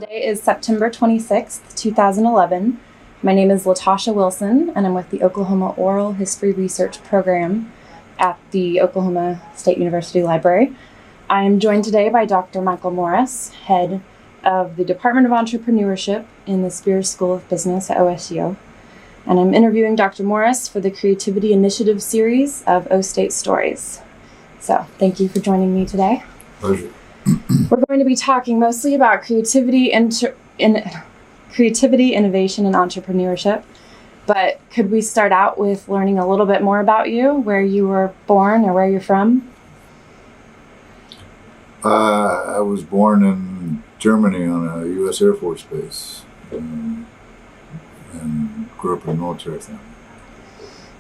Today is September 26th, 2011. My name is Latasha Wilson, and I'm with the Oklahoma Oral History Research Program at the Oklahoma State University Library. I am joined today by Dr. Michael Morris, head of the Department of Entrepreneurship in the Spears School of Business at OSU. And I'm interviewing Dr. Morris for the Creativity Initiative series of O State Stories. So thank you for joining me today. Pleasure. We're going to be talking mostly about creativity, innovation, and entrepreneurship. But could we start out with learning a little bit more about you, where you were born or where you're from? I was born in Germany on a U.S. Air Force base and grew up in a military family.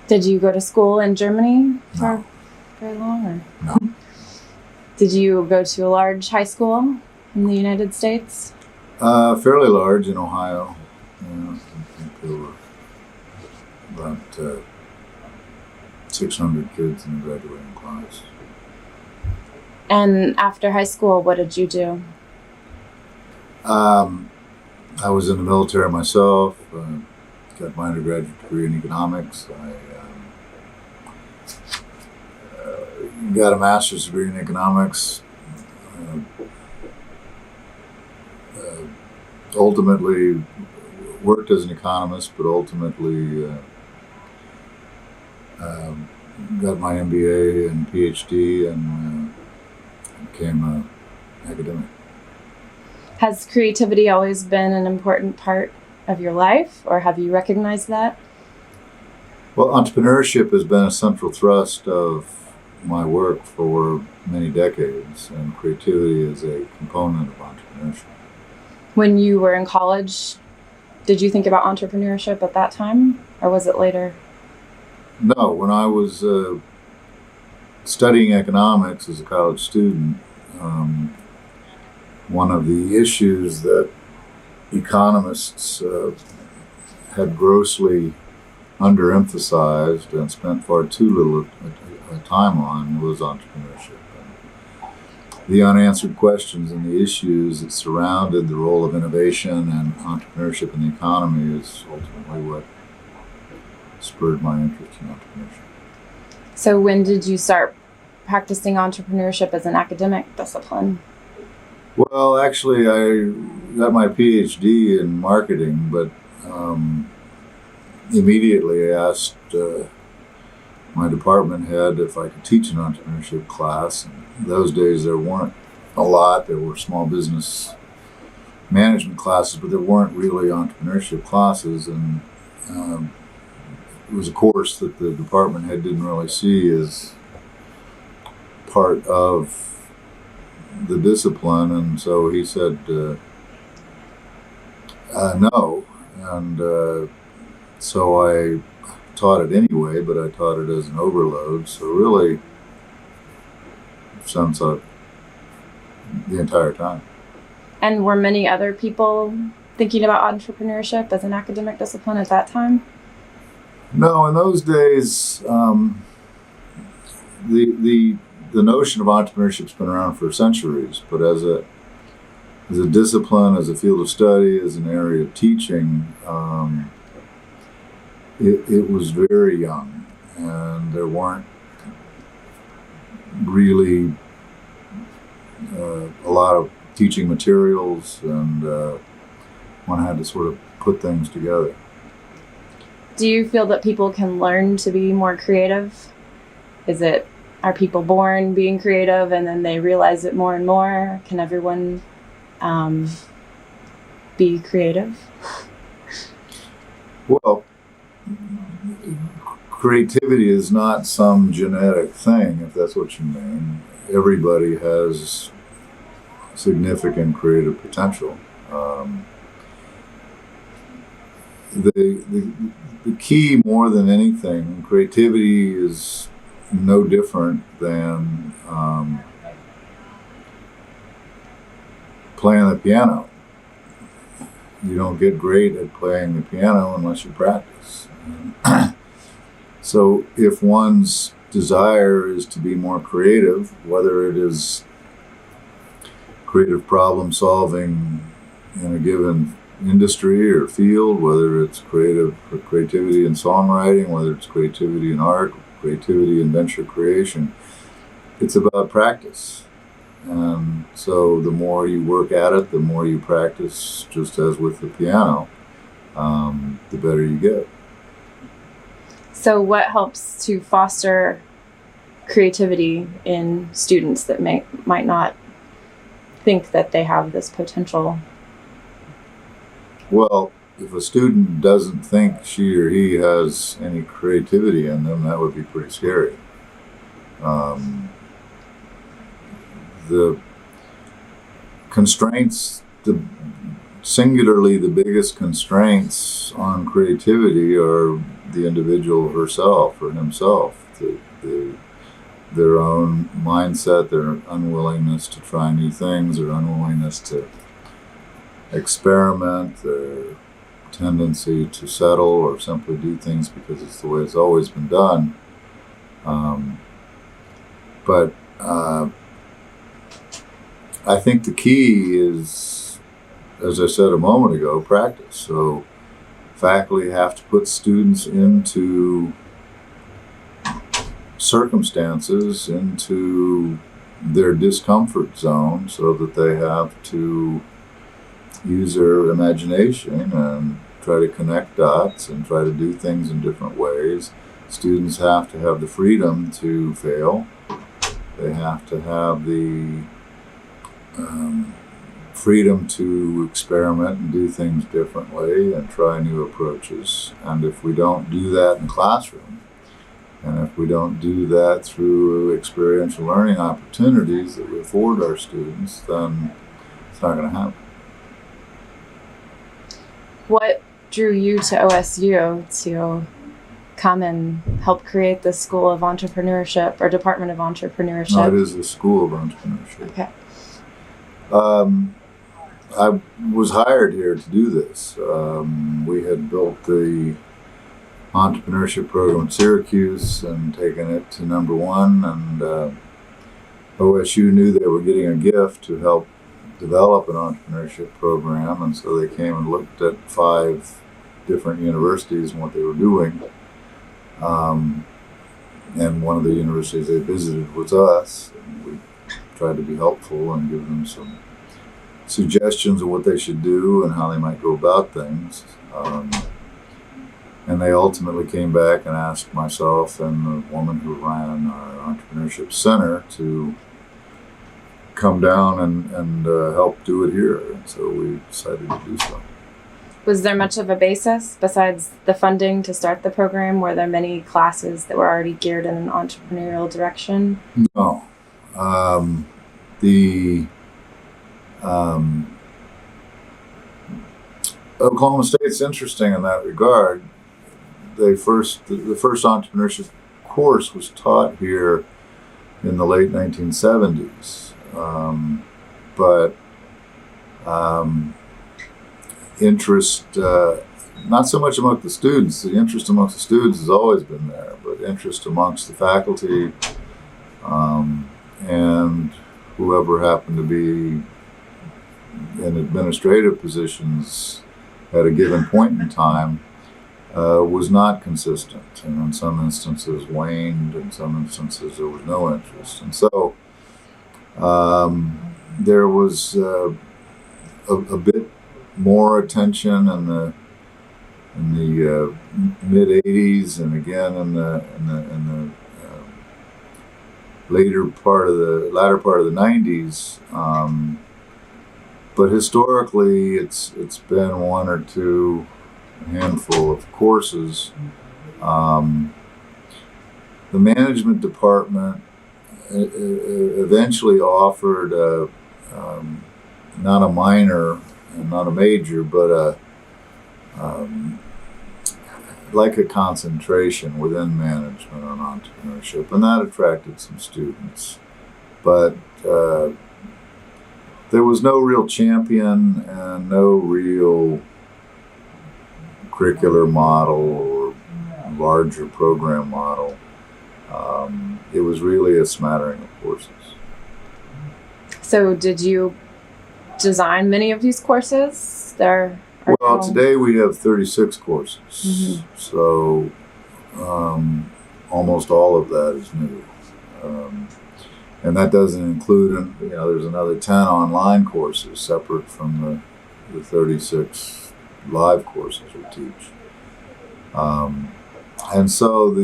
Did you go to school in Germany for very long? Or? No. Did you go to a large high school in the United States? Fairly large in Ohio. I think there were about 600 kids in the graduating class. And after high school, what did you do? I was in the military myself. Got my undergraduate degree in economics. I got a master's degree in economics. Ultimately worked as an economist, but ultimately got my MBA and PhD and became an academic. Has creativity always been an important part of your life, or have you recognized that? Well, entrepreneurship has been a central thrust of my work for many decades, and creativity is a component of entrepreneurship. When you were in college, did you think about entrepreneurship at that time, or was it later? No, when I was studying economics as a college student, one of the issues that economists had grossly underemphasized and spent far too little time on was entrepreneurship. And the unanswered questions and the issues that surrounded the role of innovation and entrepreneurship in the economy is ultimately what spurred my interest in entrepreneurship. So when did you start practicing entrepreneurship as an academic discipline? Well, actually, I got my PhD in marketing, but immediately asked my department head if I could teach an entrepreneurship class. And in those days, there weren't a lot. There were small business management classes, but there weren't really entrepreneurship classes. And it was a course that the department head didn't really see as part of the discipline, and so he said no, and so I taught it anyway, but I taught it as an overload, so really since the entire time. And were many other people thinking about entrepreneurship as an academic discipline at that time? No, in those days, the notion of entrepreneurship's been around for centuries, but as a discipline, as a field of study, as an area of teaching, it was very young, and there weren't really a lot of teaching materials, and one had to sort of put things together. Do you feel that people can learn to be more creative? Are people born being creative and then they realize it more and more? Can everyone be creative? Well, creativity is not some genetic thing, if that's what you mean. Everybody has significant creative potential. The key, more than anything, creativity is no different than playing the piano. You don't get great at playing the piano unless you practice. So if one's desire is to be more creative, whether it is creative problem solving in a given industry or field, whether it's creativity in songwriting, whether it's creativity in art, creativity in venture creation, it's about practice. And so the more you work at it, the more you practice, just as with the piano, the better you get. So what helps to foster creativity in students that might not think that they have this potential? Well, if a student doesn't think she or he has any creativity in them, that would be pretty scary. The constraints, singularly the biggest constraints on creativity are the individual herself or himself, their own mindset, their unwillingness to try new things, their unwillingness to experiment, their tendency to settle or simply do things because it's the way it's always been done. But I think the key is, as I said a moment ago, practice. So faculty have to put students into circumstances, into their discomfort zone, so that they have to use their imagination and try to connect dots and try to do things in different ways. Students have to have the freedom to fail. They have to have the freedom to experiment and do things differently and try new approaches. And if we don't do that in the classroom, and if we don't do that through experiential learning opportunities that we afford our students, then it's not going to happen. What drew you to OSU to come and help create the School of Entrepreneurship or Department of Entrepreneurship? No, it is the School of Entrepreneurship. Okay. I was hired here to do this. We had built the entrepreneurship program at Syracuse and taken it to number one, and OSU knew they were getting a gift to help develop an entrepreneurship program, and so they came and looked at 5 different universities and what they were doing. And one of the universities they visited was us, and we tried to be helpful and give them some suggestions of what they should do and how they might go about things. And they ultimately came back and asked myself and the woman who ran our entrepreneurship center to come down and help do it here. And so we decided to do so. Was there much of a basis besides the funding to start the program? Were there many classes that were already geared in an entrepreneurial direction? No. Oklahoma State's interesting in that regard. The first entrepreneurship course was taught here in the late 1970s, but interest, not so much among the students. The interest amongst the students has always been there, but interest amongst the faculty and whoever happened to be in administrative positions at a given point in time was not consistent, and in some instances waned, in some instances there was no interest. And so there was a bit more attention in the mid '80s, and again in the latter part of the '90s. But historically, it's been one or two, a handful of courses. The management department eventually offered not a minor and not a major, but like a concentration within management on entrepreneurship, and that attracted some students. But there was no real champion and no real curricular model or larger program model. It was really a smattering of courses. So did you design many of these courses? Well, today we have 36 courses, so almost all of that is new. And that doesn't include, there's another 10 online courses separate from the 36 live courses we teach. And so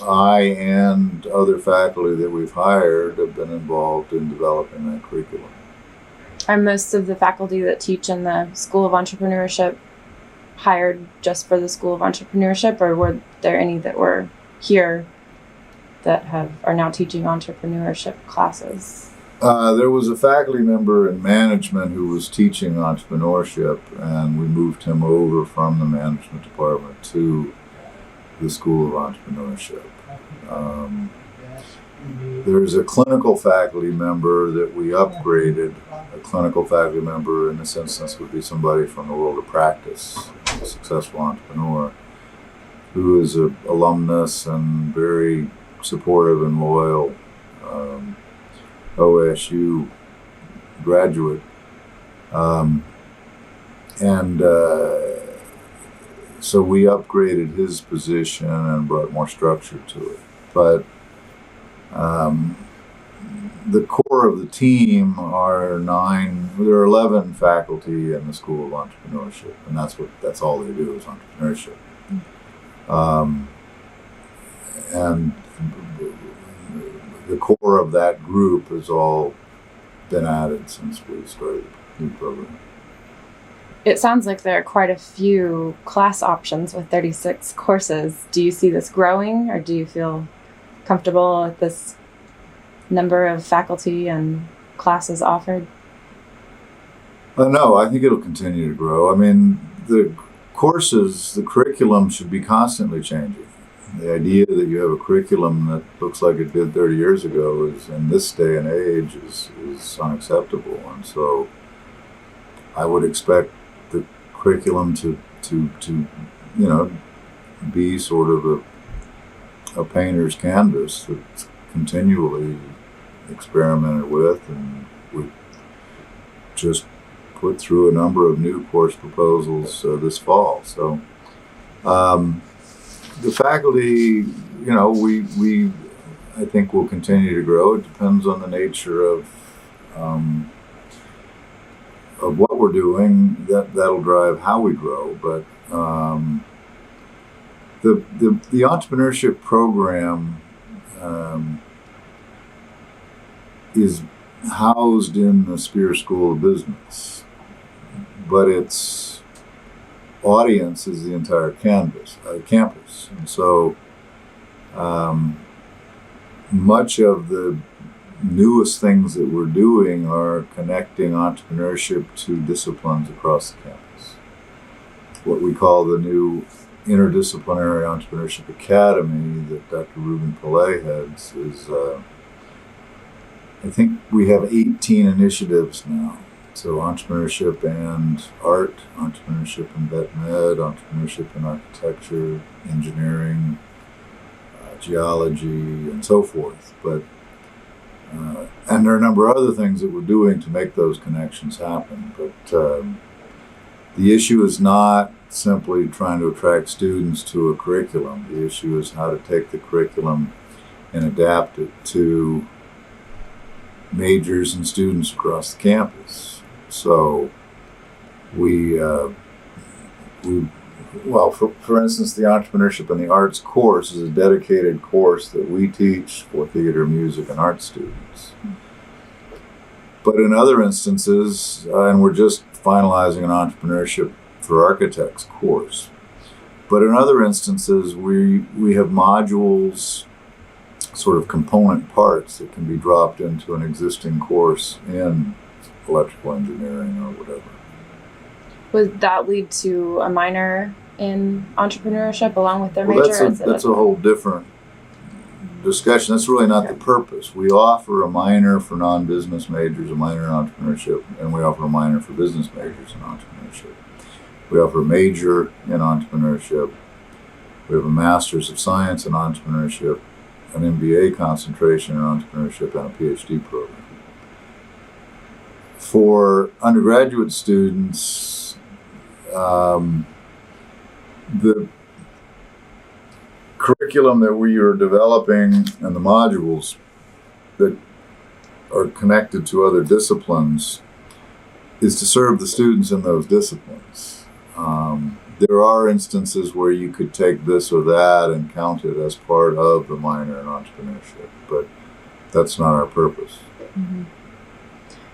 I and other faculty that we've hired have been involved in developing that curriculum. Are most of the faculty that teach in the School of Entrepreneurship hired just for the School of Entrepreneurship, or were there any that were here that are now teaching entrepreneurship classes? There was a faculty member in management who was teaching entrepreneurship, and we moved him over from the management department to the School of Entrepreneurship. There's a clinical faculty member that we upgraded. A clinical faculty member in this instance would be somebody from the world of practice, a successful entrepreneur, who is an alumnus and very supportive and loyal OSU graduate. So we upgraded his position and brought more structure to it. But the core of the team are there are 11 faculty in the School of Entrepreneurship, and that's all they do is entrepreneurship. And the core of that group has all been added since we started the new program. It sounds like there are quite a few class options with 36 courses. Do you see this growing, or do you feel comfortable with this number of faculty and classes offered? No, I think it'll continue to grow. I mean, the curriculum should be constantly changing. The idea that you have a curriculum that looks like it did 30 years ago is, in this day and age, is unacceptable. And so I would expect the curriculum to be sort of a painter's canvas that's continually experimented with, and we just put through a number of new course proposals this fall. So the faculty, we I think will continue to grow. It depends on the nature of what we're doing. That'll drive how we grow. But the entrepreneurship program is housed in the Spear School of Business, but its audience is the entire campus. And so much of the newest things that we're doing are connecting entrepreneurship to disciplines across the campus. What we call the new Interdisciplinary Entrepreneurship Academy that Dr. Ruben Pillay heads is, I think we have 18 initiatives now. So entrepreneurship and art, entrepreneurship and vet med, entrepreneurship and architecture, engineering, geology, and so forth. But and there are a number of other things that we're doing to make those connections happen. But the issue is not simply trying to attract students to a curriculum. The issue is how to take the curriculum and adapt it to majors and students across the campus. So for instance, the Entrepreneurship and the Arts course is a dedicated course that we teach for theater, music, and art students. But in other instances, and we're just finalizing an entrepreneurship for architects course, but in other instances, we have modules, sort of component parts that can be dropped into an existing course in electrical engineering or whatever. Would that lead to a minor in entrepreneurship along with their major? That's a whole different discussion. That's really not the purpose. We offer a minor for non-business majors, a minor in entrepreneurship, and we offer a minor for business majors in entrepreneurship. We offer a major in entrepreneurship. We have a master's of science in entrepreneurship, an MBA concentration in entrepreneurship, and a PhD program. For undergraduate students, the curriculum that we are developing and the modules that are connected to other disciplines is to serve the students in those disciplines. There are instances where you could take this or that and count it as part of the minor in entrepreneurship, but that's not our purpose. Mm-hmm.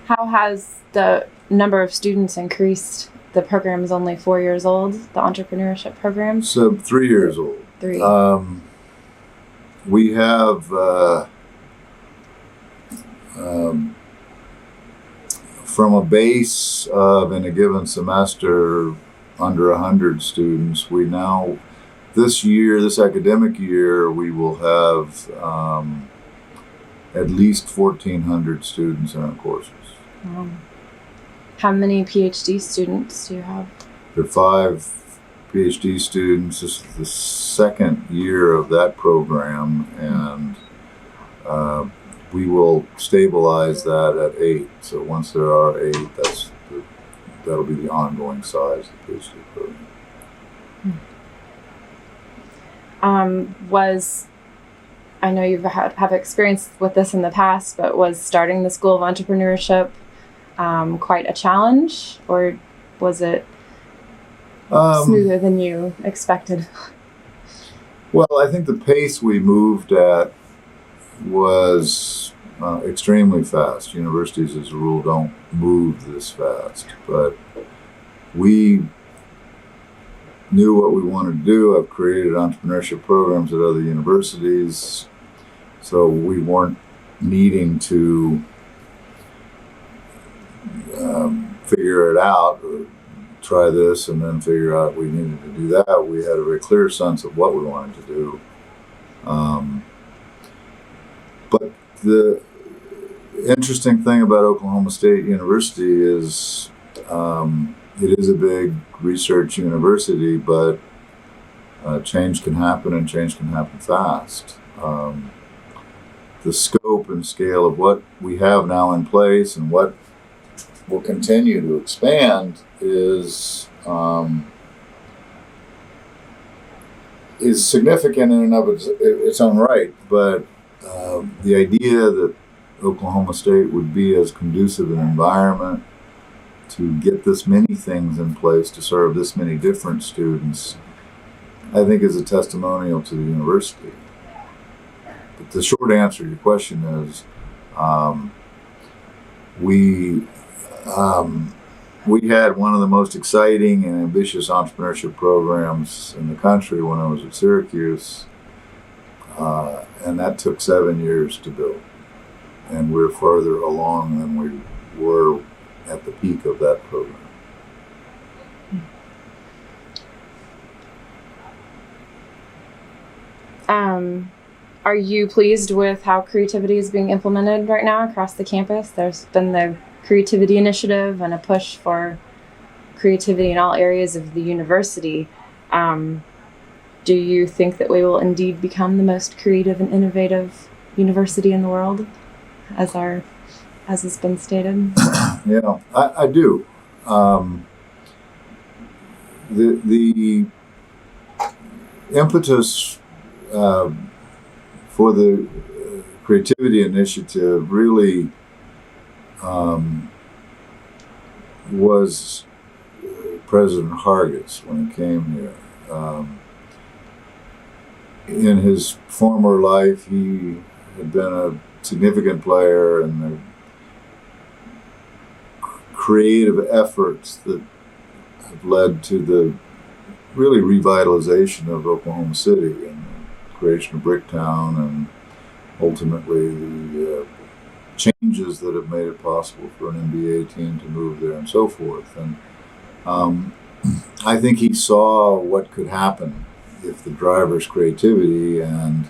How has the number of students increased? The program is only 4 years old, the entrepreneurship program. So 3 years old. 3. We have from a base of, in a given semester, under 100 students, we now, this academic year, we will have at least 1,400 students in our courses. How many PhD students do you have? There are 5 PhD students. This is the second year of that program, and we will stabilize that at 8. So once there are 8, that'll be the ongoing size of the PhD program. I know you've have experience with this in the past, but was starting the School of Entrepreneurship quite a challenge, or was it smoother than you expected? Well, I think the pace we moved at was extremely fast. Universities, as a rule, don't move this fast, but we knew what we wanted to do. I've created entrepreneurship programs at other universities, so we weren't needing to figure it out, or try this and then figure out we needed to do that. We had a very clear sense of what we wanted to do. But the interesting thing about Oklahoma State University is it is a big research university, but change can happen, and change can happen fast. The scope and scale of what we have now in place and what will continue to expand is significant in and of its own right, but the idea that Oklahoma State would be as conducive an environment to get this many things in place to serve this many different students, I think is a testimonial to the university. But the short answer to your question is we had one of the most exciting and ambitious entrepreneurship programs in the country when I was at Syracuse, and that took 7 years to build. And we're further along than we were at the peak of that program. Are you pleased with how creativity is being implemented right now across the campus? There's been the Creativity Initiative and a push for creativity in all areas of the university. Do you think that we will indeed become the most creative and innovative university in the world, as has been stated? Yeah, I do. The impetus for the Creativity Initiative really was President Hargis when he came here. In his former life, he had been a significant player in the creative efforts that have led to the really revitalization of Oklahoma City and the creation of Bricktown, and ultimately the changes that have made it possible for an NBA team to move there and so forth. And I think he saw what could happen if the driver's creativity, and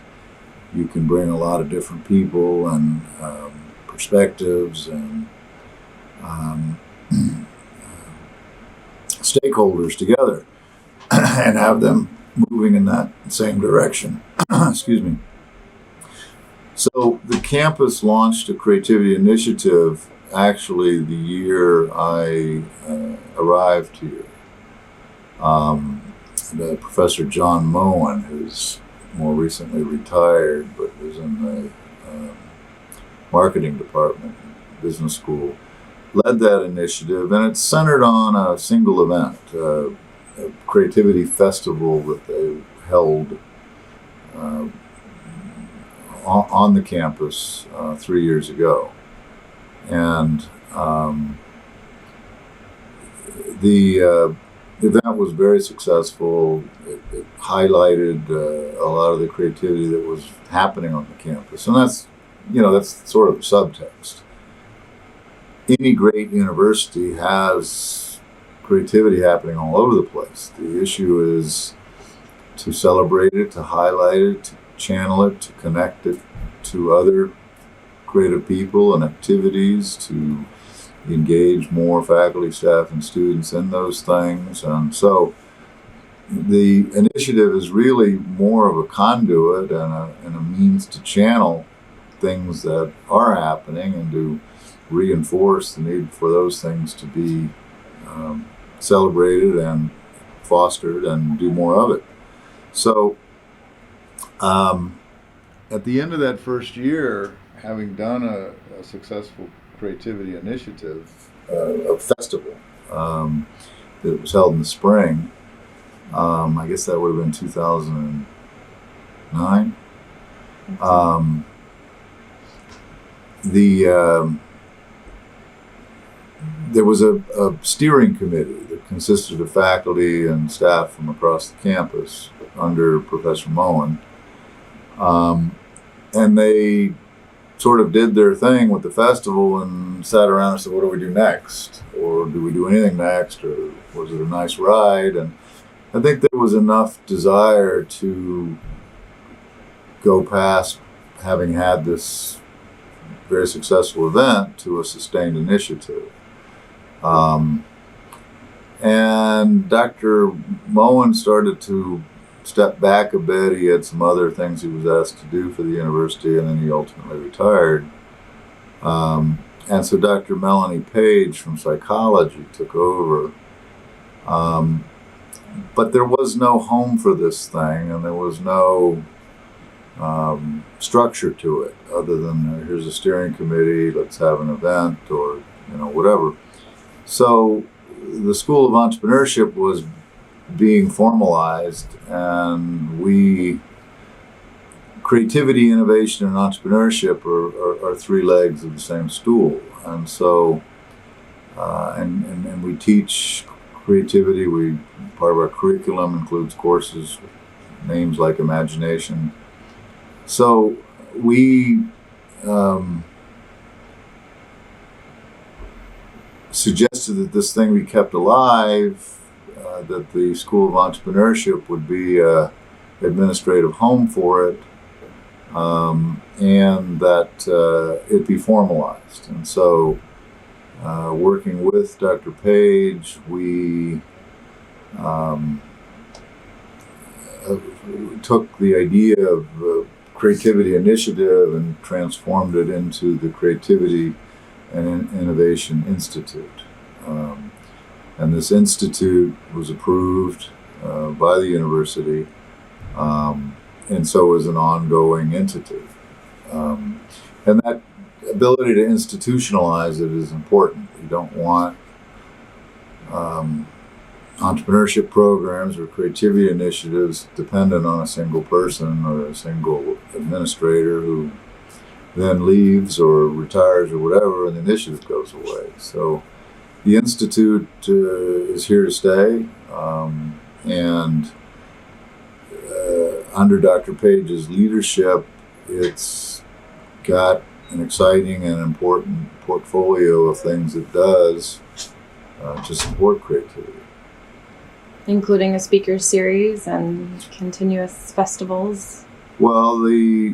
you can bring a lot of different people and perspectives and stakeholders together and have them moving in that same direction. Excuse me. So the campus launched a creativity initiative actually the year I arrived here. Professor John Moen, who's more recently retired, but was in the marketing department, business school, led that initiative, and it's centered on a single event, a creativity festival that they held on the campus 3 years ago. And the event was very successful. It highlighted a lot of the creativity that was happening on the campus, and that's sort of subtext. Any great university has creativity happening all over the place. The issue is to celebrate it, to highlight it, to channel it, to connect it to other creative people and activities, to engage more faculty, staff, and students in those things. And so the initiative is really more of a conduit and a means to channel things that are happening and to reinforce the need for those things to be celebrated and fostered and do more of it. So at the end of that first year, having done a successful creativity initiative, a festival that was held in the spring, I guess that would have been 2009. There was a steering committee that consisted of faculty and staff from across the campus under Professor Moen. And they sort of did their thing with the festival and sat around and said, what do we do next? Or do we do anything next? Or was it a nice ride? And I think there was enough desire to go past having had this very successful event to a sustained initiative. And Dr. Moen started to step back a bit. He had some other things he was asked to do for the university, and then he ultimately retired. And so Dr. Melanie Page from psychology took over. But there was no home for this thing, and there was no structure to it other than here's a steering committee, let's have an event, or whatever. So the School of Entrepreneurship was being formalized, and creativity, innovation, and entrepreneurship are three legs of the same stool. And so and we teach creativity. Part of our curriculum includes courses with names like imagination. So we suggested that this thing be kept alive, that the School of Entrepreneurship would be an administrative home for it, and that it be formalized. And so working with Dr. Page, we took the idea of creativity initiative and transformed it into the Creativity and Innovation Institute. And this institute was approved by the university, and so is an ongoing entity. And that ability to institutionalize it is important. You don't want entrepreneurship programs or creativity initiatives dependent on a single person or a single administrator who then leaves or retires or whatever, and the initiative goes away. So the Institute is here to stay, and under Dr. Page's leadership, it's got an exciting and important portfolio of things it does to support creativity. Including a speaker series and continuous festivals? Well, there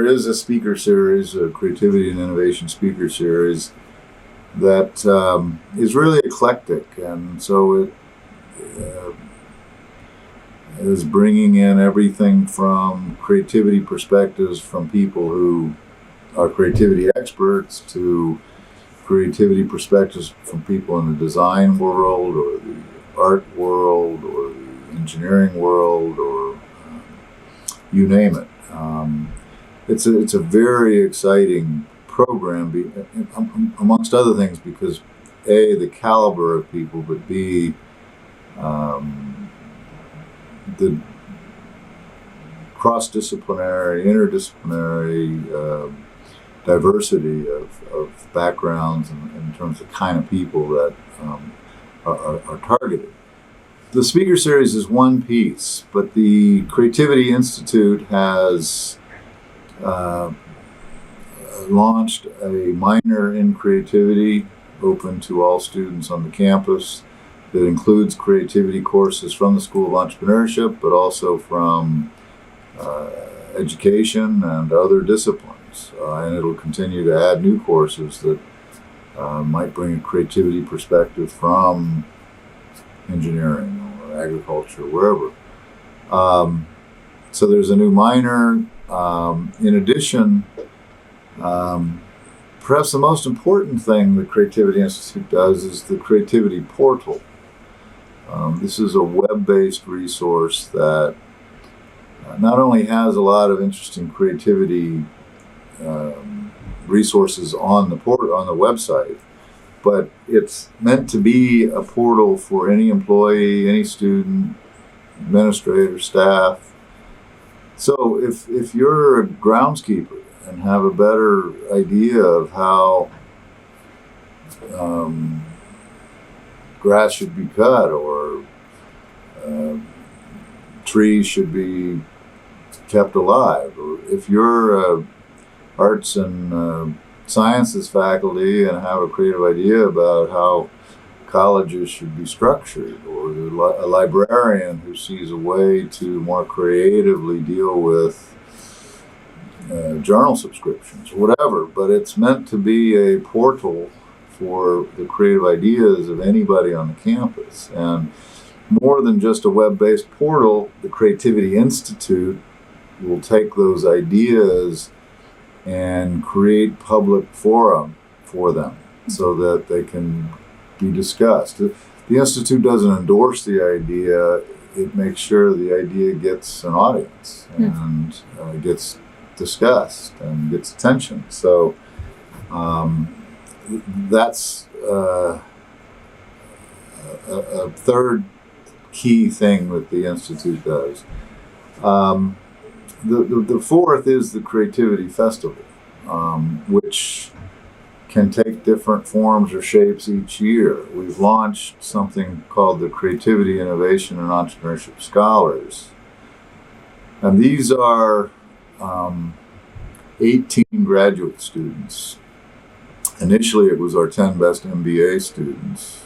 is a speaker series, a Creativity and Innovation speaker series, that is really eclectic, and so it is bringing in everything from creativity perspectives from people who our creativity experts to creativity perspectives from people in the design world or the art world or the engineering world or you name it. It's a very exciting program, amongst other things, because A, the caliber of people, but B, the cross-disciplinary, interdisciplinary diversity of backgrounds in terms of kind of people that are targeted. The speaker series is one piece, but the Creativity Institute has launched a minor in creativity open to all students on the campus that includes creativity courses from the School of Entrepreneurship, but also from education and other disciplines. And it'll continue to add new courses that might bring a creativity perspective from engineering or agriculture, wherever. So there's a new minor. In addition, perhaps the most important thing the Creativity Institute does is the Creativity Portal. This is a web-based resource that not only has a lot of interesting creativity resources on the website, but it's meant to be a portal for any employee, any student, administrator, staff. So if you're a groundskeeper and have a better idea of how grass should be cut or trees should be kept alive, or if you're arts and sciences faculty and have a creative idea about how colleges should be structured, or a librarian who sees a way to more creatively deal with journal subscriptions, whatever. But it's meant to be a portal for the creative ideas of anybody on the campus. And more than just a web-based portal, the Creativity Institute will take those ideas and create public forum for them so that they can be discussed. The Institute doesn't endorse the idea, it makes sure the idea gets an audience and gets discussed and gets attention. So that's a third key thing that the Institute does. The fourth is the Creativity Festival, which can take different forms or shapes each year. We've launched something called the Creativity, Innovation, and Entrepreneurship Scholars. And these are 18 graduate students. Initially, it was our 10 best MBA students.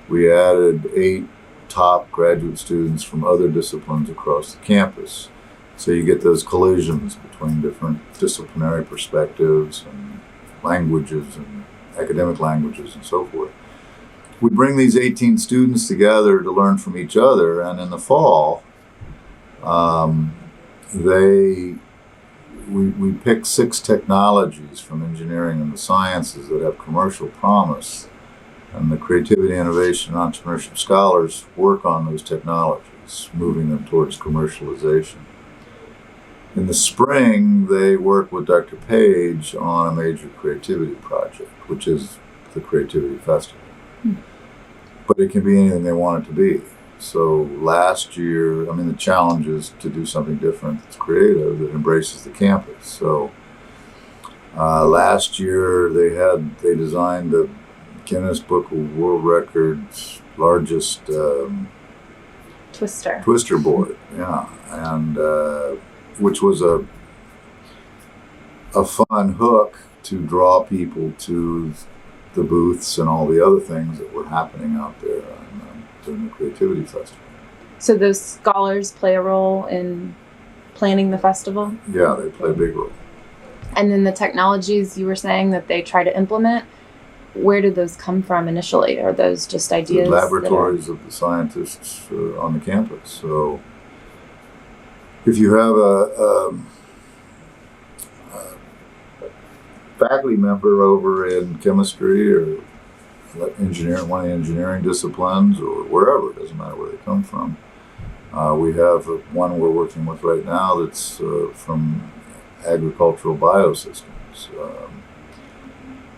We added 8 top graduate students from other disciplines across the campus. So you get those collisions between different disciplinary perspectives and languages and academic languages and so forth. We bring these 18 students together to learn from each other, and in the fall, we pick 6 technologies from engineering and the sciences that have commercial promise, and the Creativity, Innovation, and Entrepreneurship Scholars work on those technologies, moving them towards commercialization. In the spring, they work with Dr. Page on a major creativity project, which is the Creativity Festival. But it can be anything they want it to be. So last year, the challenge is to do something different that's creative, that embraces the campus. So last year, they designed the Guinness Book of World Records largest twister board, and which was a fun hook to draw people to the booths and all the other things that were happening out there during the Creativity Festival. So those scholars play a role in planning the festival? Yeah, they play a big role. And then the technologies you were saying that they try to implement, where did those come from initially? Are those just ideas? The laboratories of the scientists on the campus. So if you have faculty member over in chemistry or one of the engineering disciplines or wherever, it doesn't matter where they come from. We have one we're working with right now that's from agricultural biosystems.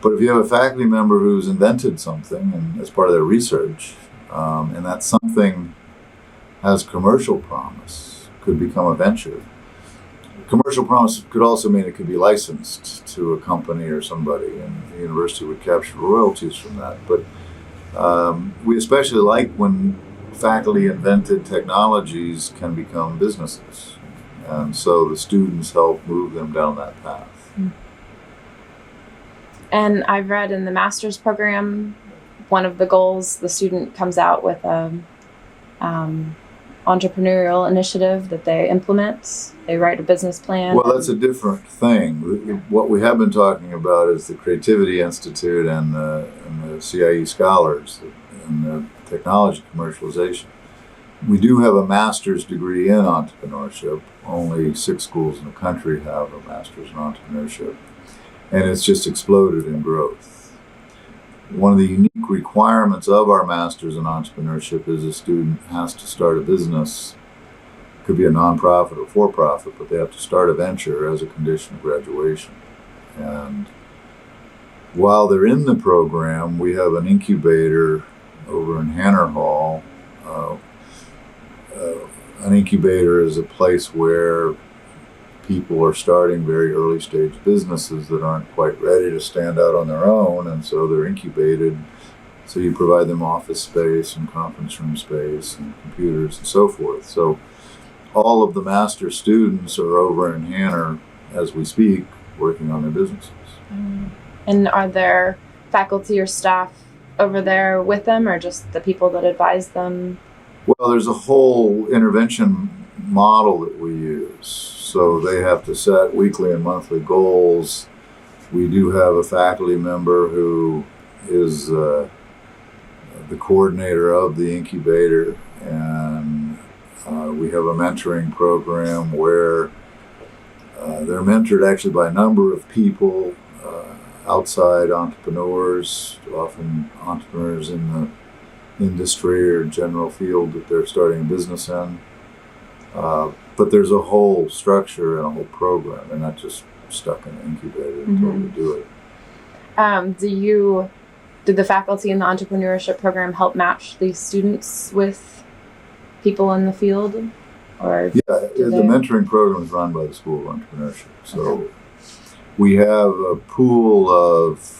But if you have a faculty member who's invented something and as part of their research, and that something has commercial promise, could become a venture. Commercial promise could also mean it could be licensed to a company or somebody, and the university would capture royalties from that. But we especially like when faculty invented technologies can become businesses. And so the students help move them down that path. And I've read in the master's program, one of the goals, the student comes out with a entrepreneurial initiative that they implement. They write a business plan. Well, that's a different thing. What we have been talking about is the Creativity Institute and the CIE Scholars and the technology commercialization. We do have a master's degree in entrepreneurship. Only 6 schools in the country have a master's in entrepreneurship. And it's just exploded in growth. One of the unique requirements of our master's in entrepreneurship is a student has to start a business. It could be a nonprofit or for-profit, but they have to start a venture as a condition of graduation. And while they're in the program, we have an incubator over in Hanner Hall. An incubator is a place where people are starting very early stage businesses that aren't quite ready to stand out on their own, and so they're incubated. So you provide them office space and conference room space and computers and so forth. So all of the master students are over in Hanner as we speak, working on their businesses. And are there faculty or staff over there with them, or just the people that advise them? Well, there's a whole intervention model that we use. So they have to set weekly and monthly goals. We do have a faculty member who is the coordinator of the incubator, and we have a mentoring program where they're mentored actually by a number of people, outside entrepreneurs, often entrepreneurs in the industry or general field that they're starting a business in. But there's a whole structure and a whole program. They're not just stuck in an incubator until they do it. Did the faculty in the entrepreneurship program help match these students with people in the field? Or the mentoring program is run by the School of Entrepreneurship. So we have a pool of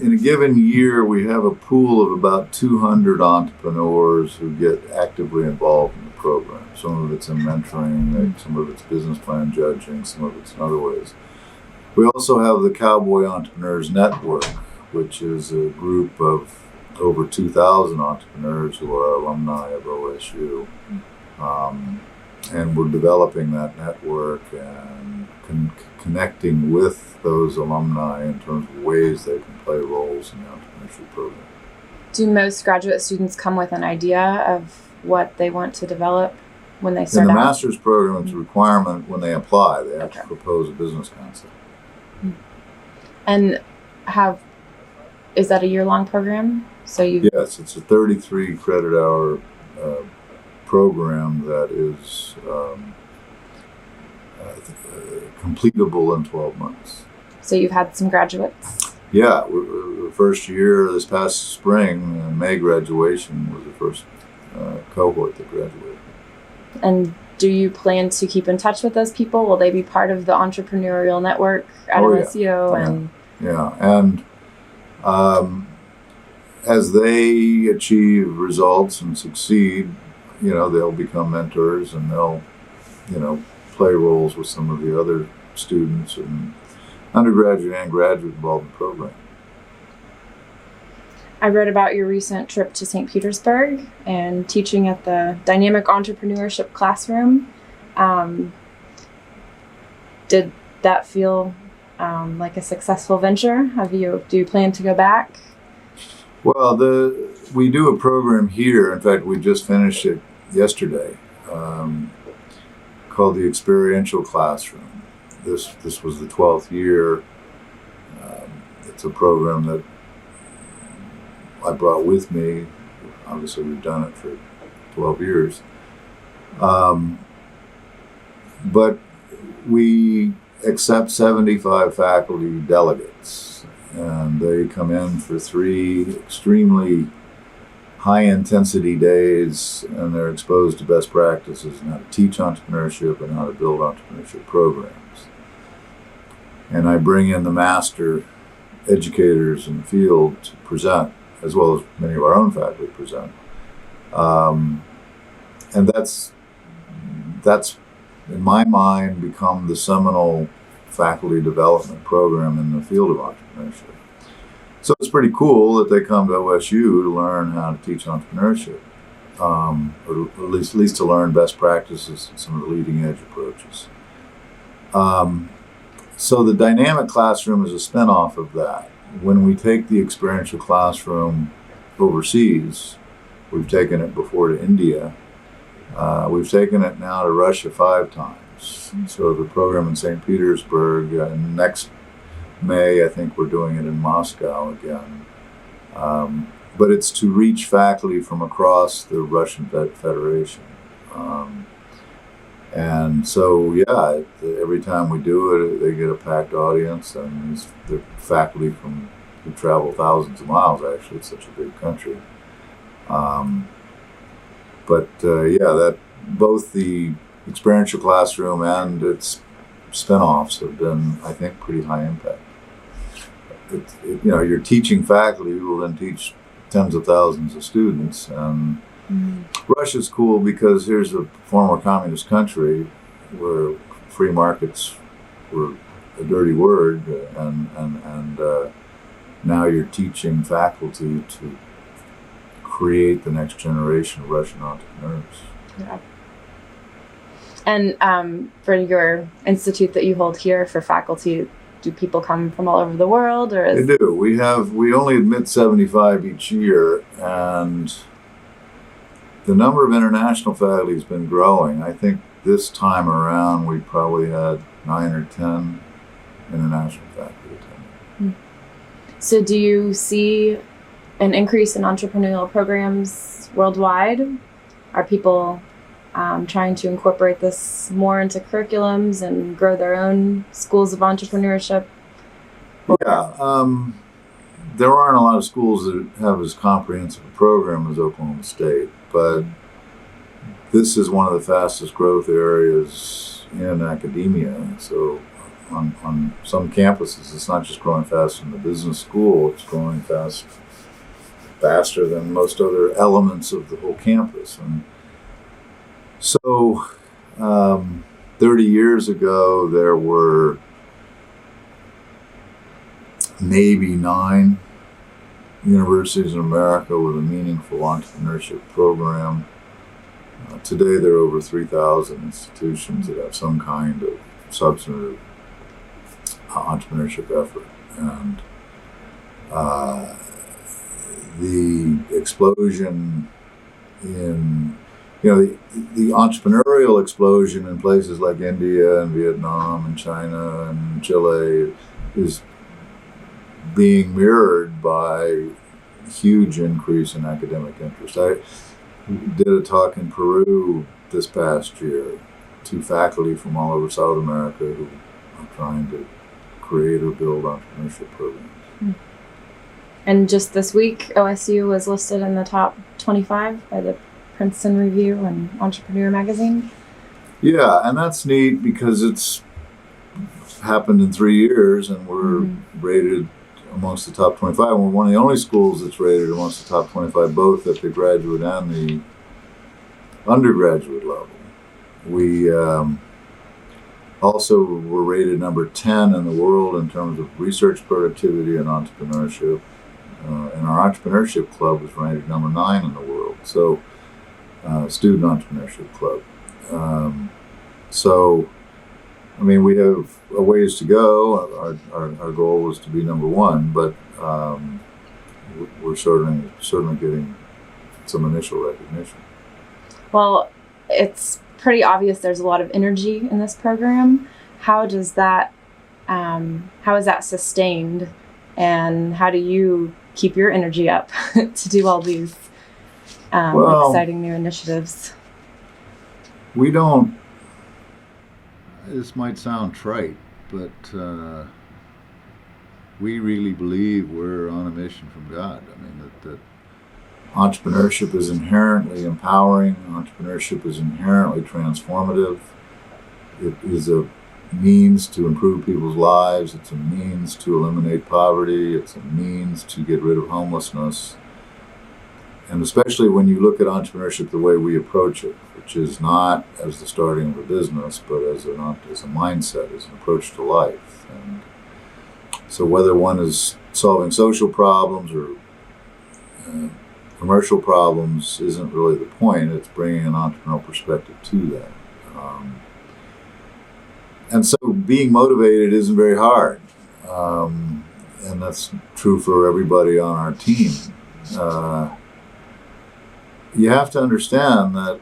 in a given year, we have a pool of about 200 entrepreneurs who get actively involved in the program. Some of it's in mentoring, some of it's business plan judging, some of it's in other ways. We also have the Cowboy Entrepreneurs Network, which is a group of over 2,000 entrepreneurs who are alumni of OSU. And we're developing that network and connecting with those alumni in terms of ways they can play roles in the entrepreneurship program. Do most graduate students come with an idea of what they want to develop when they start out? In the master's program, it's a requirement when they apply. They have to propose a business concept. And is that a year-long program? Yes, it's a 33 credit hour program that is completable in 12 months. So you've had some graduates? Yeah, the first year, this past spring, May graduation was the first cohort that graduated. And do you plan to keep in touch with those people? Will they be part of the entrepreneurial network at OSU? And as they achieve results and succeed, they'll become mentors and they'll, play roles with some of the other students and undergraduate and graduate involved in the program. I read about your recent trip to St. Petersburg and teaching at the Dynamic Entrepreneurship Classroom. Did that feel like a successful venture? Do you plan to go back? Well, we do a program here. In fact, we just finished it yesterday, called the Experiential Classroom. This was the 12th year. It's a program that I brought with me. Obviously, we've done it for 12 years. But we accept 75 faculty delegates, and they come in for 3 extremely high-intensity days, and they're exposed to best practices and how to teach entrepreneurship and how to build entrepreneurship programs. And I bring in the master educators in the field to present, as well as many of our own faculty present. And that's in my mind become the seminal faculty development program in the field of entrepreneurship. So it's pretty cool that they come to OSU to learn how to teach entrepreneurship, or at least to learn best practices and some of the leading edge approaches. So the dynamic classroom is a spinoff of that. When we take the experiential classroom overseas, we've taken it before to India. We've taken it now to Russia 5 times. So the program in St. Petersburg, next May, I think we're doing it in Moscow again. But it's to reach faculty from across the Russian Federation. And so, yeah, every time we do it, they get a packed audience, and the faculty who travel thousands of miles, actually. It's such a big country. That both the experiential classroom and its spinoffs have been, I think, pretty high impact. You're teaching faculty who will then teach tens of thousands of students. And Russia's cool because here's a former communist country where free markets were a dirty word, and now you're teaching faculty to create the next generation of Russian entrepreneurs. Yeah. And for your institute that you hold here for faculty, do people come from all over the world, or They do. We only admit 75 each year, and the number of international faculty has been growing. I think this time around we probably had 9 or 10 international faculty attending. So do you see an increase in entrepreneurial programs worldwide? Are people trying to incorporate this more into curriculums and grow their own schools of entrepreneurship? Yeah, there aren't a lot of schools that have as comprehensive a program as Oklahoma State, but this is one of the fastest growth areas in academia. So on some campuses, it's not just growing faster than the business school, it's growing faster than most other elements of the whole campus. And so 30 years ago, there were maybe 9 universities in America with a meaningful entrepreneurship program. Today, there are over 3,000 institutions that have some kind of substantive entrepreneurship effort. And the explosion in, the entrepreneurial explosion in places like India and Vietnam and China and Chile is being mirrored by huge increase in academic interest. I did a talk in Peru this past year to faculty from all over South America who are trying to create or build entrepreneurship programs. And just this week, OSU was listed in the top 25 by the Princeton Review and Entrepreneur magazine. Yeah, and that's neat because it's happened in 3 years, and we're rated amongst the top 25. And we're one of the only schools that's rated amongst the top 25, both at the graduate and the undergraduate level. We also were rated number 10 in the world in terms of research productivity and entrepreneurship. And our entrepreneurship club was ranked number 9 in the world. So, student entrepreneurship club. We have a ways to go. Our goal was to be number 1, but we're certainly getting some initial recognition. Well, it's pretty obvious there's a lot of energy in this program. How does that, how is that sustained, and how do you keep your energy up to do all these exciting new initiatives? We don't, this might sound trite, but we really believe we're on a mission from God. I mean, that entrepreneurship is inherently empowering. Entrepreneurship is inherently transformative. It is a means to improve people's lives. It's a means to eliminate poverty. It's a means to get rid of homelessness. And especially when you look at entrepreneurship the way we approach it, which is not as the starting of a business, but as a mindset, as an approach to life. And so whether one is solving social problems or commercial problems isn't really the point. It's bringing an entrepreneurial perspective to that. And so being motivated isn't very hard. And that's true for everybody on our team. You have to understand that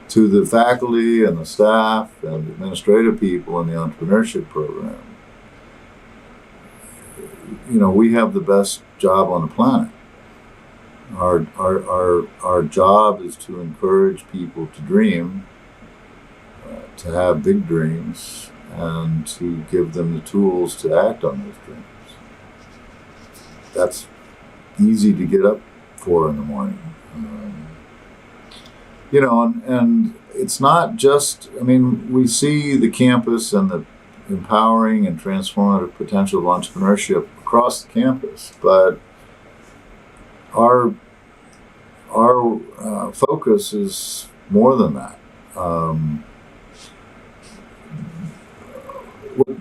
to the faculty and the staff and the administrative people in the entrepreneurship program, we have the best job on the planet. Our job is to encourage people to dream, to have big dreams, and to give them the tools to act on those dreams. That's easy to get up for in the morning. And it's not just, we see the campus and the empowering and transformative potential of entrepreneurship across the campus, but our focus is more than that.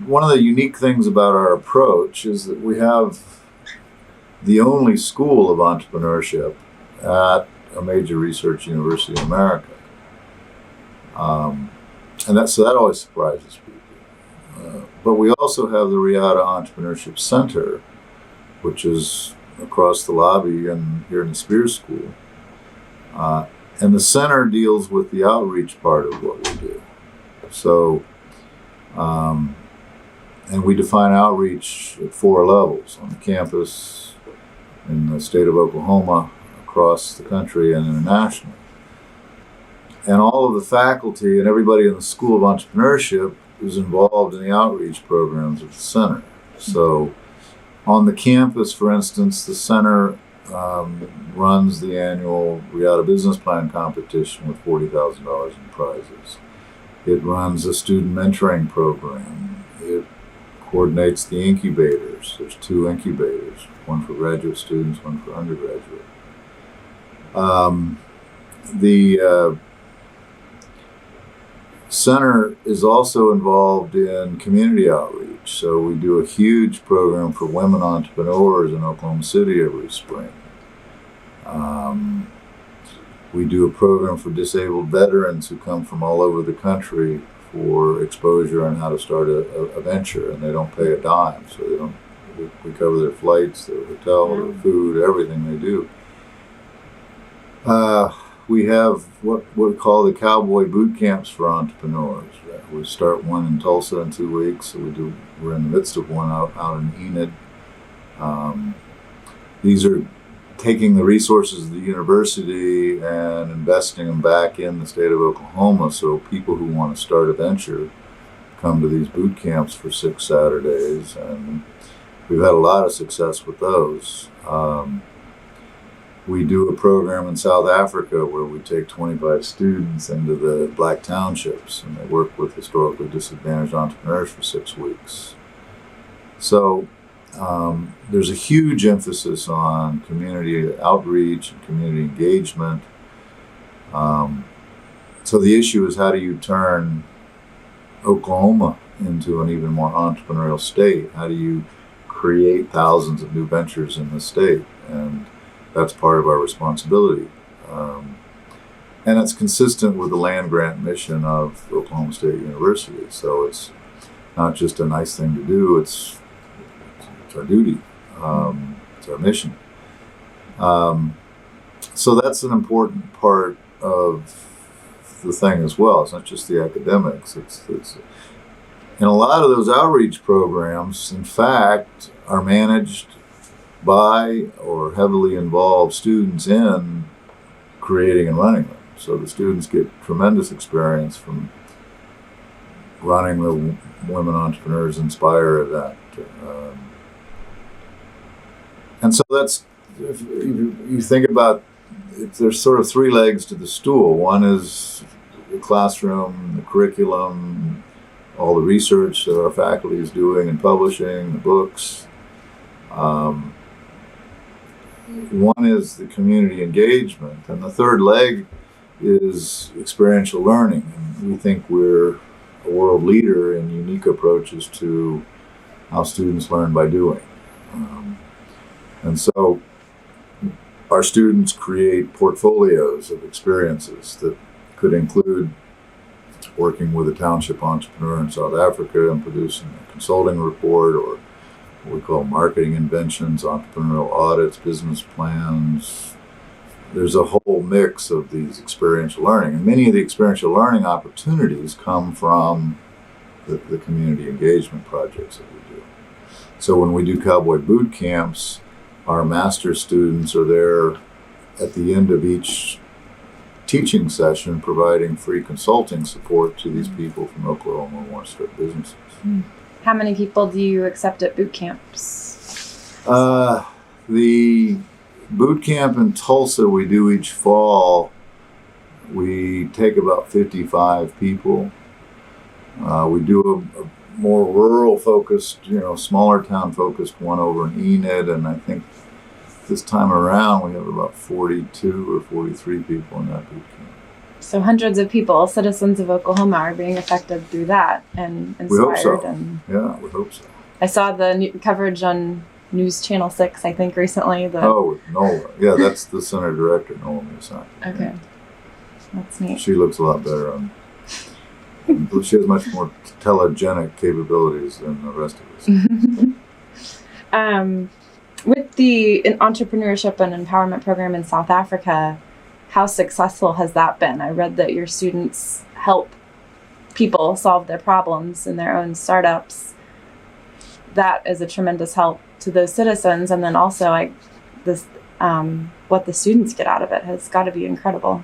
One of the unique things about our approach is that we have the only school of entrepreneurship at a major research university in America. And so that always surprises people. But we also have the Riata Entrepreneurship Center, which is across the lobby and here in the Spears School. And the center deals with the outreach part of what we do. So, and we define outreach at 4 levels: on the campus, in the state of Oklahoma, across the country, and internationally. And all of the faculty and everybody in the School of Entrepreneurship is involved in the outreach programs of the center. So on the campus, for instance, the center runs the annual Riata Business Plan competition with $40,000 in prizes. It runs a student mentoring program. It coordinates the incubators. There's 2 incubators, one for graduate students, one for undergraduate. The center is also involved in community outreach. So we do a huge program for women entrepreneurs in Oklahoma City every spring. We do a program for disabled veterans who come from all over the country for exposure on how to start a venture, and they don't pay a dime. So we cover their flights, their hotel, their food, everything they do. We have what we call the cowboy boot camps for entrepreneurs. We start one in Tulsa in 2 weeks. So we're in the midst of one out in Enid. These are taking the resources of the university and investing them back in the state of Oklahoma. So people who want to start a venture come to these boot camps for 6 Saturdays, and we've had a lot of success with those. We do a program in South Africa where we take 25 students into the black townships, and they work with historically disadvantaged entrepreneurs for 6 weeks. So there's a huge emphasis on community outreach and community engagement. So the issue is, how do you turn Oklahoma into an even more entrepreneurial state? How do you create thousands of new ventures in the state? And that's part of our responsibility. And it's consistent with the land grant mission of Oklahoma State University. So it's not just a nice thing to do, it's our duty, it's our mission. So that's an important part of the thing as well. It's not just the academics. It's and a lot of those outreach programs, in fact, are managed by or heavily involve students in creating and running them. So the students get tremendous experience from running the Women Entrepreneurs Inspire event. And so that's, if you think about it, there's sort of three legs to the stool. One is the classroom, the curriculum, all the research that our faculty is doing and publishing, the books. One is the community engagement, and the third leg is experiential learning. And we think we're a world leader in unique approaches to how students learn by doing. And so our students create portfolios of experiences that could include working with a township entrepreneur in South Africa and producing a consulting report, or what we call marketing inventions, entrepreneurial audits, business plans. There's a whole mix of these experiential learning. And many of the experiential learning opportunities come from the community engagement projects that we do. So when we do cowboy boot camps, our master's students are there at the end of each teaching session, providing free consulting support to these people from Oklahoma who want to start businesses. How many people do you accept at boot camps? The boot camp in Tulsa we do each fall, we take about 55 people. We do a more rural focused, smaller town focused one over in Enid, and I think this time around we have about 42 or 43 people in that boot camp. So hundreds of people, citizens of Oklahoma, are being affected through that and inspired. We hope so. And yeah, we hope so. I saw the coverage on News Channel 6, I think, recently. With Nola. Yeah, that's the center director, Nola Musaki. Okay. That's neat. She looks a lot better on. She has much more telegenic capabilities than the rest of us. With the entrepreneurship and empowerment program in South Africa, how successful has that been? I read that your students help people solve their problems in their own startups. That is a tremendous help to those citizens, and then also what the students get out of it has got to be incredible.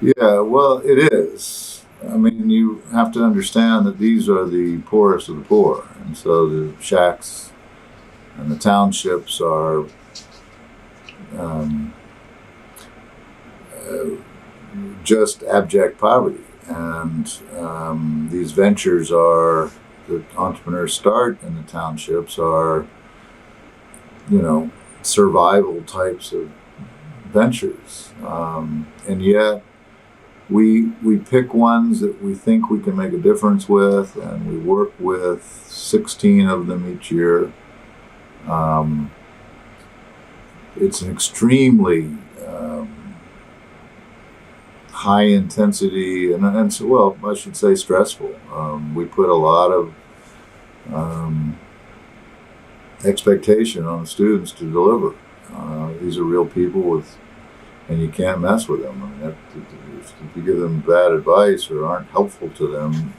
Yeah, well, it is. I mean, you have to understand that these are the poorest of the poor, and so the shacks and the townships are just abject poverty. And these ventures that entrepreneurs start in the townships are, survival types of ventures. And yet we pick ones that we think we can make a difference with, and we work with 16 of them each year. It's an extremely high intensity and so, well, I should say stressful. We put a lot of expectation on the students to deliver. These are real people and you can't mess with them. I mean, if you give them bad advice or aren't helpful to them,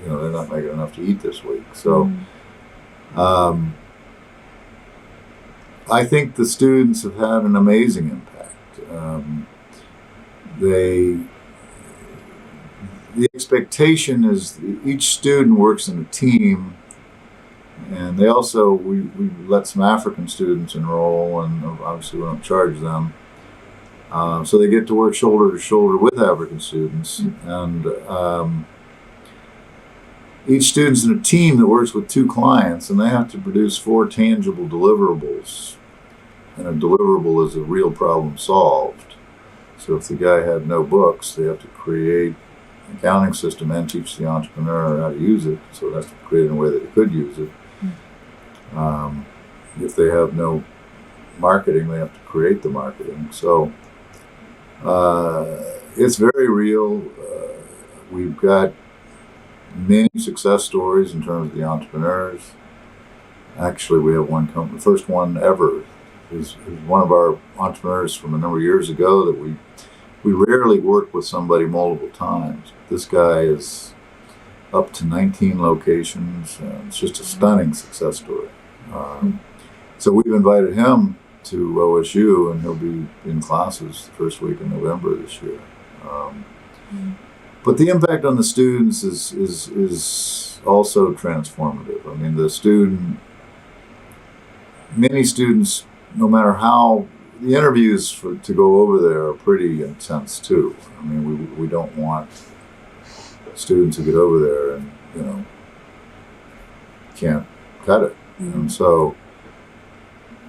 they're not making enough to eat this week. So, I think the students have had an amazing impact. The expectation is each student works in a team, and they also, we let some African students enroll, and obviously we don't charge them. So they get to work shoulder to shoulder with African students, and each student's in a team that works with 2 clients, and they have to produce 4 tangible deliverables. And a deliverable is a real problem solved. So if the guy had no books, they have to create an accounting system and teach the entrepreneur how to use it. So it has to create it in a way that he could use it. If they have no marketing, they have to create the marketing. So it's very real. We've got many success stories in terms of the entrepreneurs. Actually, we have one company, the first one ever is one of our entrepreneurs from a number of years ago that we we rarely work with somebody multiple times. This guy is up to 19 locations. It's just a stunning success story. So we've invited him to OSU, and he'll be in classes the first week in November this year. But the impact on the students is also transformative. I mean, many students, no matter how, the interviews to go over there are pretty intense too. I mean, we don't want students who get over there and, can't cut it. And so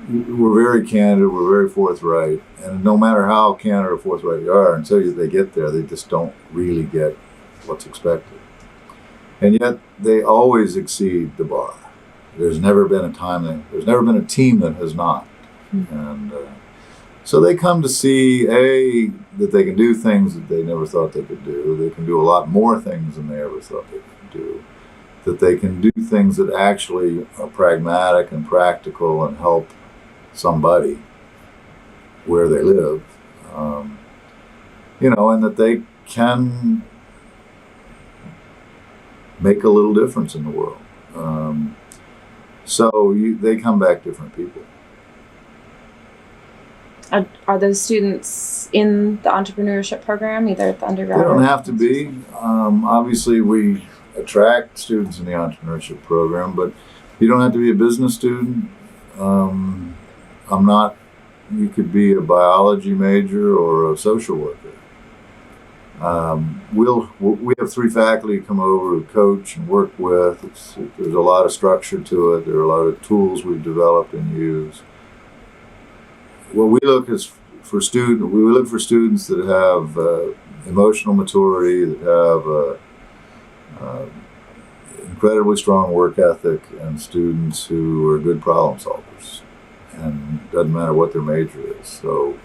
we're very candid, we're very forthright, and no matter how candid or forthright you are, until they get there, they just don't really get what's expected. And yet they always exceed the bar. There's never been a team that has not. And so they come to see, that they can do things that they never thought they could do. They can do a lot more things than they ever thought they could do. That they can do things that actually are pragmatic and practical and help somebody where they live, and that they can make a little difference in the world. They come back different people. Are those students in the entrepreneurship program, either at the undergrad? They don't have to be. Obviously, we attract students in the entrepreneurship program, but you don't have to be a business student. You could be a biology major or a social worker. We have 3 faculty come over who coach and work with. There's a lot of structure to it. There are a lot of tools we've developed and use. What we look for students that have emotional maturity, that have incredibly strong work ethic, and students who are good problem solvers. And it doesn't matter what their major is. So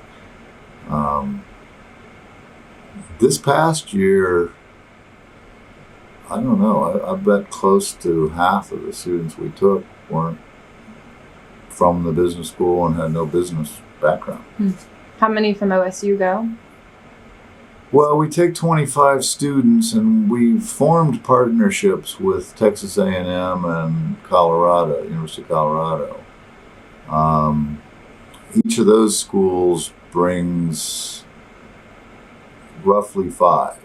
this past year, I don't know, I bet close to half of the students we took weren't from the business school and had no business background. How many from OSU go? Well, we take 25 students, and we formed partnerships with Texas A&M and University of Colorado. Each of those schools brings roughly 5,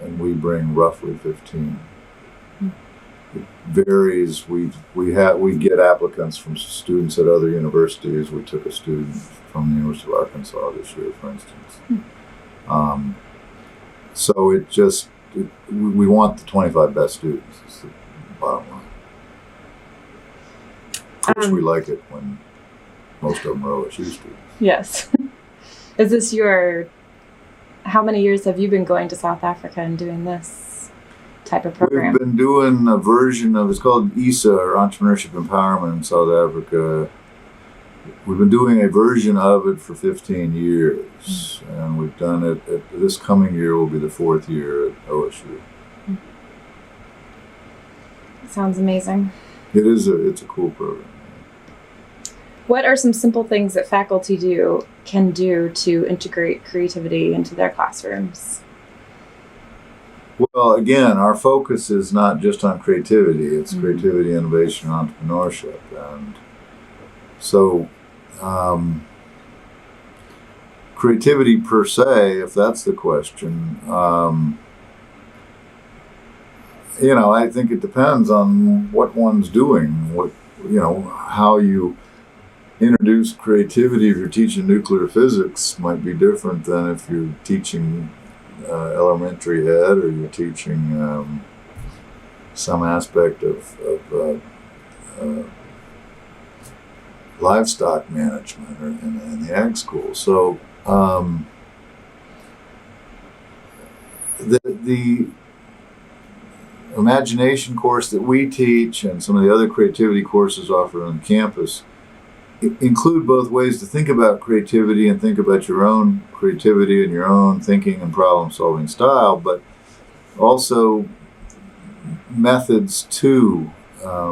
and we bring roughly 15. It varies. We get applicants from students at other universities. We took a student from the University of Arkansas this year, for instance. So we want the 25 best students. Is the bottom line. Of course, we like it when most of them are OSU students. Yes. Is this how many years have you been going to South Africa and doing this type of program? We've been doing a version of, it's called ESA, or Entrepreneurship Empowerment in South Africa. We've been doing a version of it for 15 years, and we've done it, this coming year will be the 4th year at OSU. Sounds amazing. It's a cool program. What are some simple things that faculty can do to integrate creativity into their classrooms? Well, again, our focus is not just on creativity, it's creativity, innovation, and entrepreneurship. And so creativity per se, if that's the question, I think it depends on what one's doing, how you introduce creativity. If you're teaching nuclear physics, might be different than if you're teaching elementary ed, or you're teaching some aspect of livestock management, or in the ag school. So the imagination course that we teach, and some of the other creativity courses offered on campus, include both ways to think about creativity and think about your own creativity and your own thinking and problem-solving style, but also methods to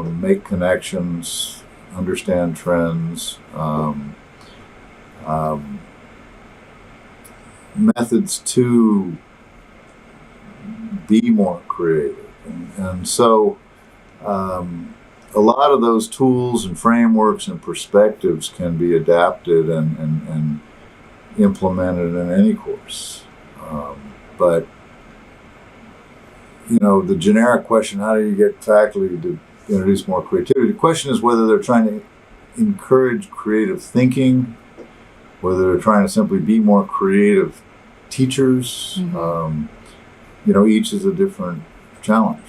make connections, understand trends, methods to be more creative. And so a lot of those tools and frameworks and perspectives can be adapted and implemented in any course. But, the generic question, how do you get faculty to introduce more creativity? The question is whether they're trying to encourage creative thinking, whether they're trying to simply be more creative teachers. Each is a different challenge.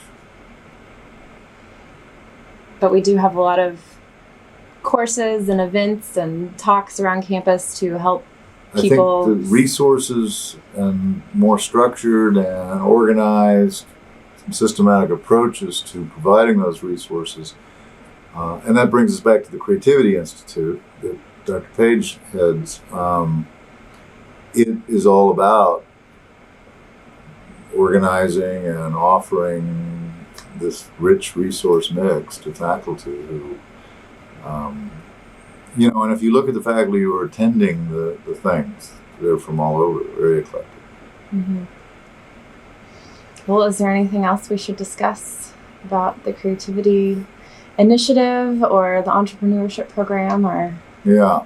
But we do have a lot of courses and events and talks around campus to help people. I think the resources and more structured and organized and systematic approaches to providing those resources. And that brings us back to the Creativity Institute that Dr. Page heads. It is all about organizing and offering this rich resource mix to faculty who, and if you look at the faculty who are attending the things, they're from all over, very eclectic. Mm-hmm. Well, is there anything else we should discuss about the Creativity Initiative or the entrepreneurship program? Yeah.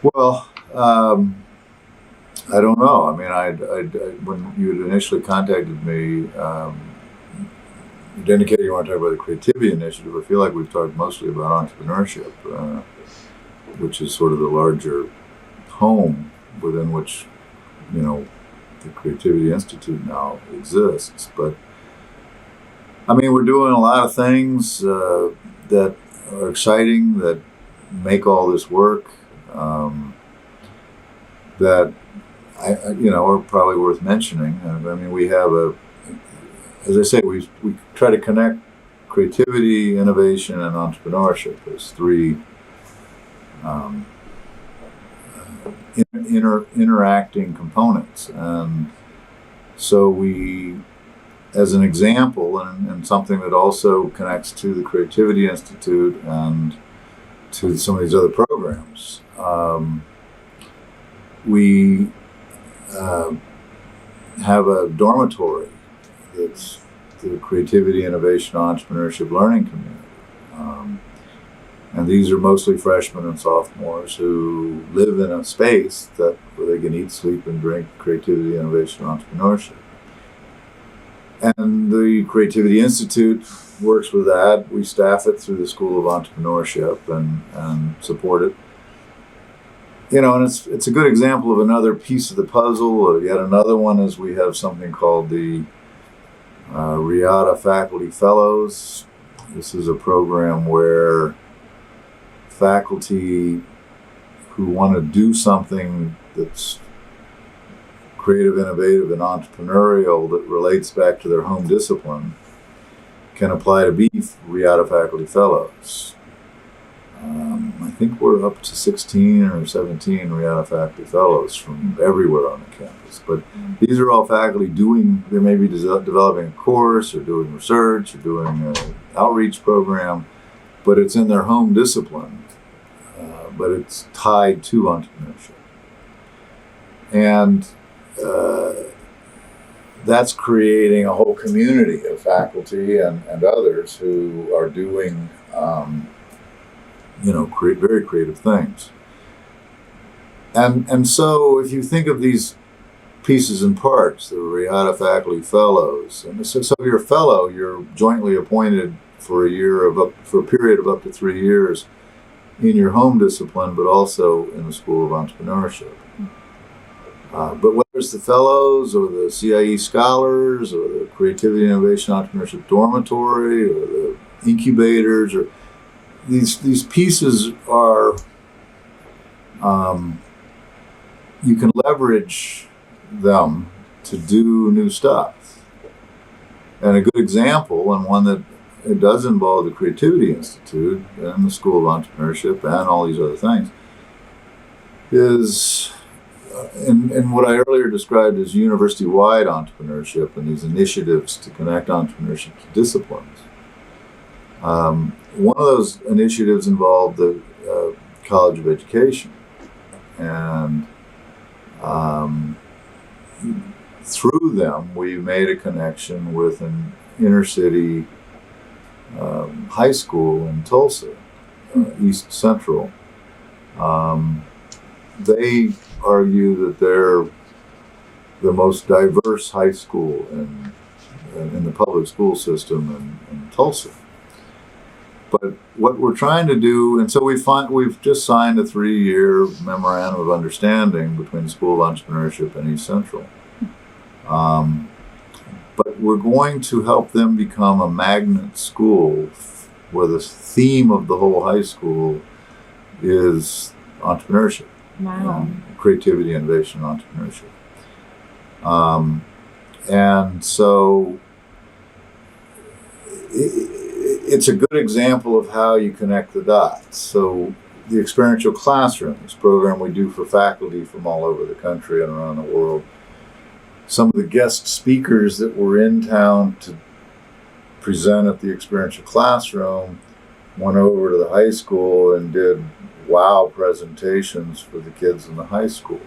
Well, I don't know. I mean, I when you had initially contacted me, you indicated you want to talk about the Creativity Initiative. I feel like we've talked mostly about entrepreneurship, which is sort of the larger home within which, the Creativity Institute now exists. But, I mean, we're doing a lot of things that are exciting, that make all this work, that are probably worth mentioning. I mean, we have as I say, we try to connect creativity, innovation, and entrepreneurship as three interacting components. And so we, as an example, and something that also connects to the Creativity Institute and to some of these other programs, we have a dormitory that's the Creativity, Innovation, Entrepreneurship Learning Community. And these are mostly freshmen and sophomores who live in a space where they can eat, sleep, and drink creativity, innovation, entrepreneurship. And the Creativity Institute works with that. We staff it through the School of Entrepreneurship and support it. And it's a good example of another piece of the puzzle. Yet another one is we have something called the RIATA Faculty Fellows. This is a program where faculty who want to do something that's creative, innovative, and entrepreneurial that relates back to their home discipline can apply to be RIATA Faculty Fellows. I think we're up to 16 or 17 RIATA Faculty Fellows from everywhere on the campus. But these are all faculty they may be developing a course or doing research or doing an outreach program, but it's in their home discipline, but it's tied to entrepreneurship. And that's creating a whole community of faculty and others who are doing very creative things. And so if you think of these pieces and parts, the RIATA Faculty Fellows, and so if you're a fellow, you're jointly appointed for a period of up to 3 years in your home discipline, but also in the School of Entrepreneurship. But whether it's the fellows or the CIE scholars or the Creativity, Innovation, Entrepreneurship Dormitory or the incubators, or these pieces are, you can leverage them to do new stuff. And a good example, and one that it does involve the Creativity Institute and the School of Entrepreneurship and all these other things, is in what I earlier described as university-wide entrepreneurship and these initiatives to connect entrepreneurship to disciplines. One of those initiatives involved the College of Education. And through them, we made a connection with an inner city high school in Tulsa, East Central. They argue that they're the most diverse high school in the public school system in Tulsa. But what we're trying to do, and so we've just signed a 3-year memorandum of understanding between the School of Entrepreneurship and East Central. But we're going to help them become a magnet school where the theme of the whole high school is entrepreneurship. Wow. Creativity, innovation, entrepreneurship. And so it's a good example of how you connect the dots. So the experiential classroom, this program we do for faculty from all over the country and around the world, some of the guest speakers that were in town to present at the experiential classroom went over to the high school and did wow presentations for the kids in the high school.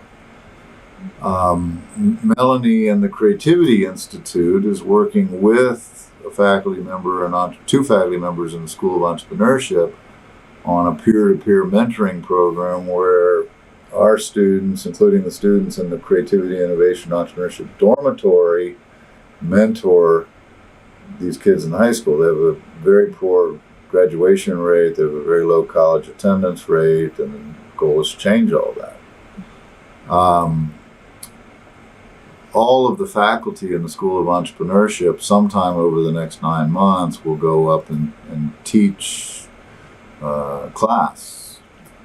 Melanie and the Creativity Institute is working with a faculty member and two faculty members in the School of Entrepreneurship on a peer-to-peer mentoring program where our students, including the students in the Creativity, Innovation, Entrepreneurship dormitory, mentor these kids in high school. They have a very poor graduation rate, they have a very low college attendance rate, and the goal is to change all that. All of the faculty in the School of Entrepreneurship, sometime over the next 9 months, will go up and teach class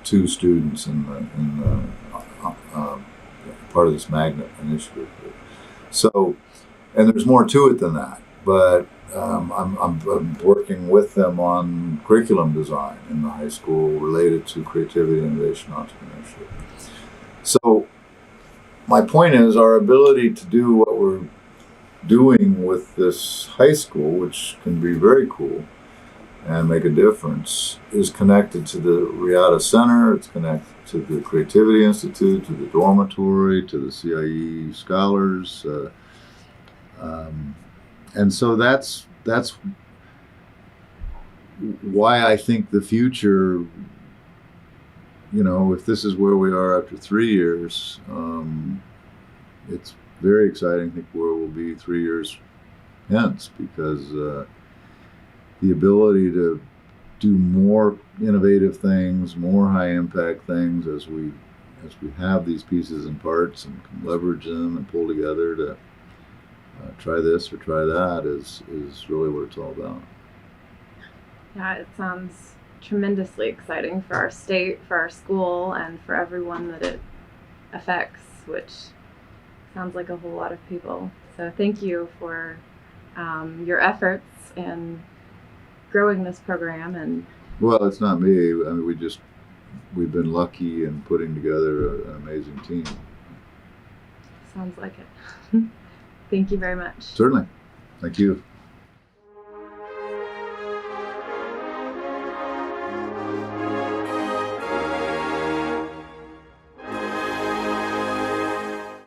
to students in the part of this magnet initiative. So, and there's more to it than that, but I'm working with them on curriculum design in the high school related to creativity, innovation, entrepreneurship. So my point is our ability to do what we're doing with this high school, which can be very cool and make a difference, is connected to the Riata Center, it's connected to the Creativity Institute, to the dormitory, to the CIE scholars. And so that's why I think the future, you know, if this is where we are after 3 years, it's very exciting. I think where we'll be 3 years hence, because the ability to do more innovative things, more high impact things as we have these pieces and parts and can leverage them and pull together to try this or try that is really what it's all about. Yeah, it sounds tremendously exciting for our state, for our school, and for everyone that it affects, which sounds like a whole lot of people. So thank you for your efforts in growing this program. And well, it's not me. I mean, we've been lucky in putting together an amazing team. Sounds like it. Thank you very much. Certainly. Thank you.